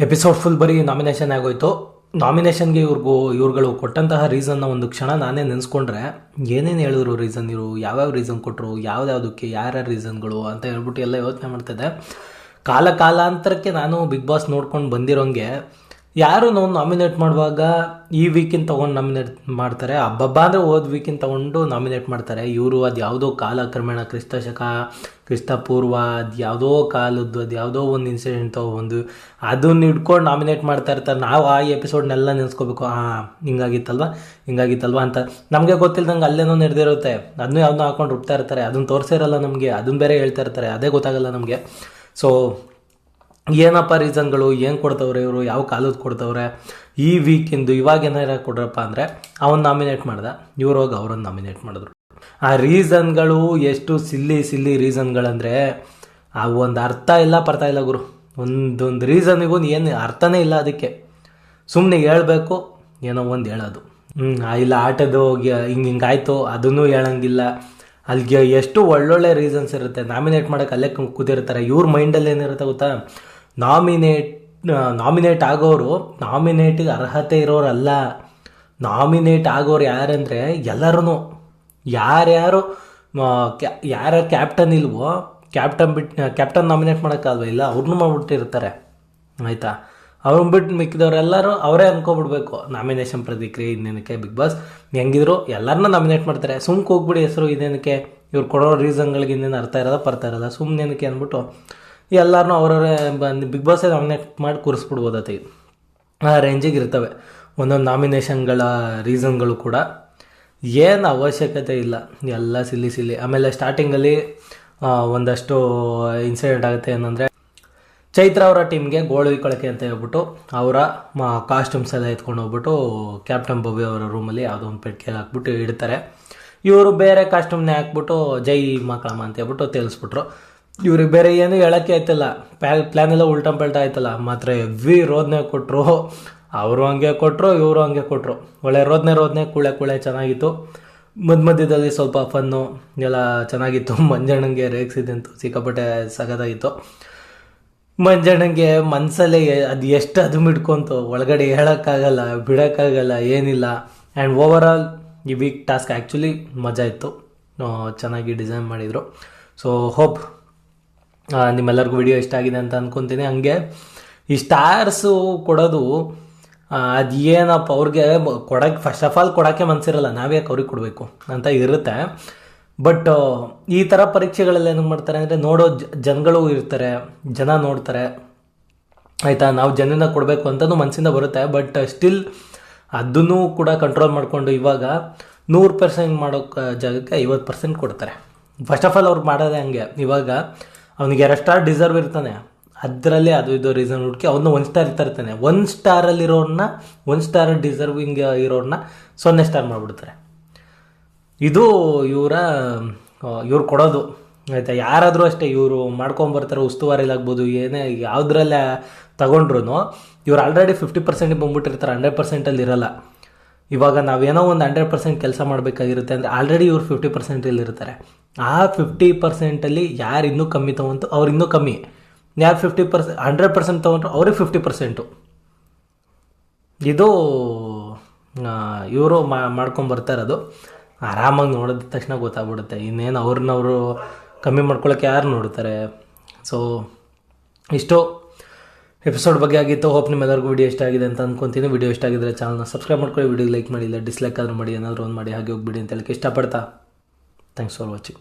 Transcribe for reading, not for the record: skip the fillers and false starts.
Episode full ಬರೀ nomination ಆಗೋಯ್ತು. ನಾಮಿನೇಷನ್ಗೆ ಇವ್ರುಗಳು ಕೊಟ್ಟಂತಹ ರೀಸನ್ನ ಒಂದು ಕ್ಷಣ ನಾನೇ ನೆನೆಸ್ಕೊಂಡ್ರೆ ಏನೇನು ಹೇಳಿದ್ರು ರೀಸನ್, ಇವರು ಯಾವ್ಯಾವ ರೀಸನ್ ಕೊಟ್ಟರು, ಯಾವ್ದಾವುದಕ್ಕೆ ಯಾರ್ಯಾರ ರೀಸನ್ಗಳು ಅಂತ ಹೇಳ್ಬಿಟ್ಟು ಎಲ್ಲ ಯೋಚನೆ ಮಾಡ್ತಿದ್ದೆ. ಕಾಲಾಂತರಕ್ಕೆ ನಾನು ಬಿಗ್ ಬಾಸ್ ನೋಡ್ಕೊಂಡು ಬಂದಿರೋಂಗೆ ಯಾರು ನಾವು ನಾಮಿನೇಟ್ ಮಾಡುವಾಗ ಈ ವೀಕಿನ ತೊಗೊಂಡು ನಾಮಿನೇಟ್ ಮಾಡ್ತಾರೆ, ಹಬ್ಬ ಅಂದರೆ ಹೋದ ವೀಕಿನ ತೊಗೊಂಡು ನಾಮಿನೇಟ್ ಮಾಡ್ತಾರೆ. ಇವರು ಅದು ಯಾವುದೋ ಕಾಲಕ್ರಮೇಣ ಕ್ರಿಸ್ತಪೂರ್ವ ಅದು ಯಾವುದೋ ಕಾಲದ್ದು ಅದು ಯಾವುದೋ ಒಂದು ಇನ್ಸಿಡೆಂಟ್ ತೊಗೊಂಡು ಅದನ್ನ ಹಿಡ್ಕೊಂಡು ನಾಮಿನೇಟ್ ಮಾಡ್ತಾ ಇರ್ತಾರೆ. ನಾವು ಆ ಎಪಿಸೋಡ್ನೆಲ್ಲ ನೆನೆಸ್ಕೋಬೇಕು, ಹಿಂಗಾಗಿತ್ತಲ್ವ ಅಂತ. ನಮಗೆ ಗೊತ್ತಿಲ್ದಂಗೆ ಅಲ್ಲೇನೋ ನಡೆದಿರುತ್ತೆ, ಅದನ್ನೂ ಯಾವುದೋ ಹಾಕೊಂಡು ರುಬ್ತಾ ಇರ್ತಾರೆ, ಅದನ್ನು ತೋರಿಸಿರಲ್ಲ ನಮಗೆ, ಅದನ್ನು ಬೇರೆ ಹೇಳ್ತಾ ಇರ್ತಾರೆ, ಅದೇ ಗೊತ್ತಾಗಲ್ಲ ನಮಗೆ. ಸೊ ಏನಪ್ಪ ರೀಸನ್ಗಳು, ಏನು ಕೊಡ್ತವ್ರೆ ಇವರು, ಯಾವ ಕಾಲದ ಕೊಡ್ತವ್ರೆ, ಈ ವೀಕಿಂದು ಇವಾಗ ಏನಾರ ಕೊಡ್ರಪ್ಪ ಅಂದರೆ ಅವನು ನಾಮಿನೇಟ್ ಮಾಡ್ದೆ, ಇವ್ರು ಹೋಗಿ ಅವ್ರನ್ನ ನಾಮಿನೇಟ್ ಮಾಡಿದ್ರು. ಆ ರೀಸನ್ಗಳು ಎಷ್ಟು ಸಿಲ್ಲಿ ರೀಸನ್ಗಳಂದರೆ ಆ ಒಂದು ಅರ್ಥ ಇಲ್ಲ ಪರ್ತಾ ಇಲ್ಲ ಗುರು. ಒಂದೊಂದು ರೀಸನ್ನಿಗೂ ಏನು ಅರ್ಥನೇ ಇಲ್ಲ. ಅದಕ್ಕೆ ಸುಮ್ಮನೆ ಹೇಳ್ಬೇಕು, ಏನೋ ಒಂದು ಹೇಳೋದು, ಇಲ್ಲ ಆಟದ್ದು ಹಿಂಗಾಯ್ತು ಅದನ್ನೂ ಹೇಳಂಗಿಲ್ಲ. ಅಲ್ಲಿಗೆ ಎಷ್ಟು ಒಳ್ಳೊಳ್ಳೆ ರೀಸನ್ಸ್ ಇರುತ್ತೆ. ನಾಮಿನೇಟ್ ಮಾಡೋಕೆ ಅಲ್ಲೇ ಕೂತಿರ್ತಾರೆ. ಇವ್ರ ಮೈಂಡಲ್ಲಿ ಏನಿರುತ್ತೆ ಗೊತ್ತಾ, ನಾಮಿನೇಟ್ ಆಗೋರು ನಾಮಿನೇಟಿಗೆ ಅರ್ಹತೆ ಇರೋರಲ್ಲ. ನಾಮಿನೇಟ್ ಆಗೋರು ಯಾರಂದರೆ ಎಲ್ಲರೂ, ಯಾರ್ಯಾರು ಕ್ಯಾಪ್ಟನ್ ಇಲ್ವೋ, ಕ್ಯಾಪ್ಟನ್ ನಾಮಿನೇಟ್ ಮಾಡೋಕ್ಕಾಗಲ್ವ, ಇಲ್ಲ ಅವ್ರನ್ನೂ ಮಾಡ್ಬಿಟ್ಟಿರ್ತಾರೆ ಆಯಿತಾ. ಅವ್ರನ್ನ ಬಿಟ್ಟು ಮಿಕ್ಕಿದವರೆಲ್ಲರೂ ಅವರೇ ಅನ್ಕೊಬಿಡ್ಬೇಕು. ನಾಮಿನೇಷನ್ ಪ್ರತಿಕ್ರಿಯೆ ಇನ್ನೇನಕ್ಕೆ, ಬಿಗ್ ಬಾಸ್ ಹೆಂಗಿದ್ರು ಎಲ್ಲರನ್ನ ನಾಮಿನೇಟ್ ಮಾಡ್ತಾರೆ, ಸುಮ್ಕೆ ಹೋಗ್ಬಿಡಿ ಹೆಸರು ಇದೇನಕ್ಕೆ, ಇವ್ರು ಕೊಡೋ ರೀಸನ್ಗಳಿಗೆ ಇನ್ನೇನು ಅರ್ಥ ಇರೋದ ಪರ್ತಾ ಇರೋಲ್ಲ, ಸುಮ್ಮನೆನಕ್ಕೆ ಅಂದ್ಬಿಟ್ಟು ಎಲ್ಲರನ್ನೂ ಅವರವರೇ ಬಿಗ್ ಬಾಸೇ ನಾಮಿನೇಟ್ ಮಾಡಿ ಕೂರಿಸ್ಬಿಡ್ಬೋದತ್ತೆ. ಆ ರೇಂಜಿಗೆ ಇರ್ತವೆ ಒಂದೊಂದು ನಾಮಿನೇಷನ್ಗಳ ರೀಸನ್ಗಳು ಕೂಡ. ಏನು ಅವಶ್ಯಕತೆ ಇಲ್ಲ, ಎಲ್ಲ ಸಿಲ್ಲಿ. ಆಮೇಲೆ ಸ್ಟಾರ್ಟಿಂಗಲ್ಲಿ ಒಂದಷ್ಟು ಇನ್ಸಿಡೆಂಟ್ ಆಗುತ್ತೆ. ಏನಂದರೆ ಚೈತ್ರ ಅವರ ಟೀಮ್ಗೆ ಗೋಳು ಇಕ್ಕೊಳಕ್ಕೆ ಅಂತ ಹೇಳ್ಬಿಟ್ಟು ಅವರ ಕಾಸ್ಟ್ಯೂಮ್ಸ್ ಎಲ್ಲ ಎತ್ಕೊಂಡು ಹೋಗ್ಬಿಟ್ಟು ಕ್ಯಾಪ್ಟನ್ ಬೊಬ್ಬೆ ಅವರ ರೂಮಲ್ಲಿ ಯಾವುದೋ ಒಂದು ಪೆಟ್ಟಿಗೆ ಹಾಕ್ಬಿಟ್ಟು ಇಡ್ತಾರೆ. ಇವರು ಬೇರೆ ಕಾಸ್ಟ್ಯೂಮ್ನೇ ಹಾಕ್ಬಿಟ್ಟು ಜೈ ಮಕ್ಕಳಮ್ಮ ಅಂತ ಹೇಳ್ಬಿಟ್ಟು ತಿಳಿಸ್ಬಿಟ್ರು. ಇವ್ರಿಗೆ ಬೇರೆ ಏನು ಹೇಳೋಕ್ಕೆ ಆಯ್ತಲ್ಲ, ಪ್ಲ್ಯಾನ್ ಎಲ್ಲ ಉಲ್ಟಂಪಲ್ಟ ಆಯ್ತಲ್ಲ. ಮಾತ್ರ ಹೆವಿ ರೋದನೆ ಕೊಟ್ಟರು, ಅವರು ಹಂಗೆ ಕೊಟ್ಟರು, ಇವರು ಹಂಗೆ ಕೊಟ್ಟರು. ಒಳ್ಳೆ ರೋದನೆ ಕುಳೆ ಚೆನ್ನಾಗಿತ್ತು. ಮಧ್ಯದಲ್ಲಿ ಸ್ವಲ್ಪ ಫನ್ನು ಎಲ್ಲ ಚೆನ್ನಾಗಿತ್ತು. ಮಂಜಣ್ಣಂಗೆ ರೇಗಿಸಿದಂತು ಸಿಕ್ಕಾಪಟ್ಟೆ ಸಗದಾಗಿತ್ತು. ಮಂಜಣ್ಣಂಗೆ ಮನಸ್ಸಲ್ಲೇ ಅದು ಎಷ್ಟು ಅದು ಮಿಡ್ಕೊಂತು, ಒಳಗಡೆ ಹೇಳೋಕ್ಕಾಗಲ್ಲ, ಬಿಡೋಕ್ಕಾಗಲ್ಲ, ಏನಿಲ್ಲ. ಆ್ಯಂಡ್ ಓವರ್ ಆಲ್ ಈ ವೀಕ್ ಟಾಸ್ಕ್ ಆ್ಯಕ್ಚುಲಿ ಮಜಾ ಇತ್ತು, ಚೆನ್ನಾಗಿ ಡಿಸೈನ್ ಮಾಡಿದರು. ಸೊ ಹೋಪ್ ನಿಮ್ಮೆಲ್ಲರಿಗೂ ವಿಡಿಯೋ ಇಷ್ಟ ಆಗಿದೆ ಅಂತ ಅಂದ್ಕೊತೀನಿ. ಹಂಗೆ ಈ ಸ್ಟಾರ್ಸು ಕೊಡೋದು ಅದು ಏನಪ್ಪ ಅವ್ರಿಗೆ ಕೊಡೋಕ್ಕೆ, ಫಸ್ಟ್ ಆಫ್ ಆಲ್ ಕೊಡೋಕ್ಕೆ ಮನಸ್ಸಿರಲ್ಲ, ನಾವ್ಯಾಕೆ ಅವ್ರಿಗೆ ಕೊಡಬೇಕು ಅಂತ ಇರುತ್ತೆ. ಬಟ್ ಈ ಥರ ಪರೀಕ್ಷೆಗಳೆಲ್ಲ ಏನು ಮಾಡ್ತಾರೆ ಅಂದರೆ ನೋಡೋ ಜನಗಳು ಇರ್ತಾರೆ, ಜನ ನೋಡ್ತಾರೆ ಆಯಿತಾ. ನಾವು ಜನನ ಕೊಡಬೇಕು ಅಂತಲೂ ಮನಸ್ಸಿಂದ ಬರುತ್ತೆ. ಬಟ್ ಸ್ಟಿಲ್ ಅದನ್ನು ಕೂಡ ಕಂಟ್ರೋಲ್ ಮಾಡಿಕೊಂಡು ಇವಾಗ 100% ಮಾಡೋಕ್ಕೆ ಜಾಗಕ್ಕೆ 50% ಕೊಡ್ತಾರೆ. ಫಸ್ಟ್ ಆಫ್ ಆಲ್ ಅವ್ರು ಮಾಡೋದೇ ಹಂಗೆ. ಇವಾಗ ಅವನಿಗೆ 2 ಸ್ಟಾರ್ ಡಿಸರ್ವ್ ಇರ್ತಾನೆ, ಅದರಲ್ಲಿ ಅದು ಇದು ರೀಸನ್ ಹುಡುಕಿ ಅವ್ರನ್ನ 1 ಸ್ಟಾರ್ ಇರ್ತಾನೆ. 1 ಸ್ಟಾರಲ್ಲಿರೋರನ್ನ, 1 ಸ್ಟಾರ್ ಡಿಸರ್ವಿಂಗ್ ಇರೋರನ್ನ 0 ಸ್ಟಾರ್ ಮಾಡಿಬಿಡ್ತಾರೆ. ಇದು ಇವ್ರು ಕೊಡೋದು ಆಯಿತಾ. ಯಾರಾದರೂ ಅಷ್ಟೇ, ಇವರು ಮಾಡ್ಕೊಂಬರ್ತಾರೆ, ಉಸ್ತುವಾರಿಲಾಗ್ಬೋದು, ಏನೇ ಯಾವುದ್ರಲ್ಲೇ ತಗೊಂಡ್ರು ಇವ್ರು ಆಲ್ರೆಡಿ 50% ಬಂದ್ಬಿಟ್ಟಿರ್ತಾರೆ, 100% ಇರಲ್ಲ. ಇವಾಗ ನಾವೇನೋ ಒಂದು 100% ಕೆಲಸ ಮಾಡಬೇಕಾಗಿರುತ್ತೆ ಅಂದರೆ ಆಲ್ರೆಡಿ ಇವ್ರು 50% ಇರ್ತಾರೆ. ಆ 50% ಯಾರು ಇನ್ನೂ ಕಮ್ಮಿ ತೊಗೊಂತು ಅವ್ರು ಇನ್ನೂ ಕಮ್ಮಿ, ಯಾರು 100% ತೊಗೊಂಡ್ರು ಅವ್ರಿಗೆ 50%. ಇದು ಇವರು ಮಾಡ್ಕೊಂಬರ್ತಾ ಇರೋದು. ಆರಾಮಾಗಿ ನೋಡಿದ ತಕ್ಷಣ ಗೊತ್ತಾಗ್ಬಿಡುತ್ತೆ. ಇನ್ನೇನು ಅವ್ರನ್ನವರು ಕಮ್ಮಿ ಮಾಡ್ಕೊಳ್ಳೋಕೆ ಯಾರು ನೋಡ್ತಾರೆ. ಸೊ ಇಷ್ಟು ಎಪಿಸೋಡ್ ಬಗ್ಗೆ ಆಗಿತ್ತು. ಹೋಪ್ ನಿಮ್ಮೆಲ್ಲರಿಗೂ ವಿಡಿಯೋ ಇಷ್ಟ ಆಗಿದೆ ಅಂತ ಅಂದ್ಕೊತೀನಿ. ವಿಡಿಯೋ ಇಷ್ಟ ಆಗಿದ್ರೆ ಚಾನಲ್ನ ಸಬ್ಸ್ಕ್ರೈಬ್ ಮಾಡ್ಕೊಳ್ಳಿ, ವಿಡಿಯೋ ಲೈಕ್ ಮಾಡಿ, ಇಲ್ಲ ಡಿಸ್ಲೈಕ್ ಆದರೂ ಮಾಡಿ, ಏನಾದರೂ ಒಂದು ಮಾಡಿ ಹಾಗೆ ಹೋಗ್ಬಿಡಿ ಅಂತ ಹೇಳಕ್ಕೆ ಇಷ್ಟಪಡ್ತಾ ಥ್ಯಾಂಕ್ಸ್ ಫಾರ್ ವಾಚಿಂಗ್.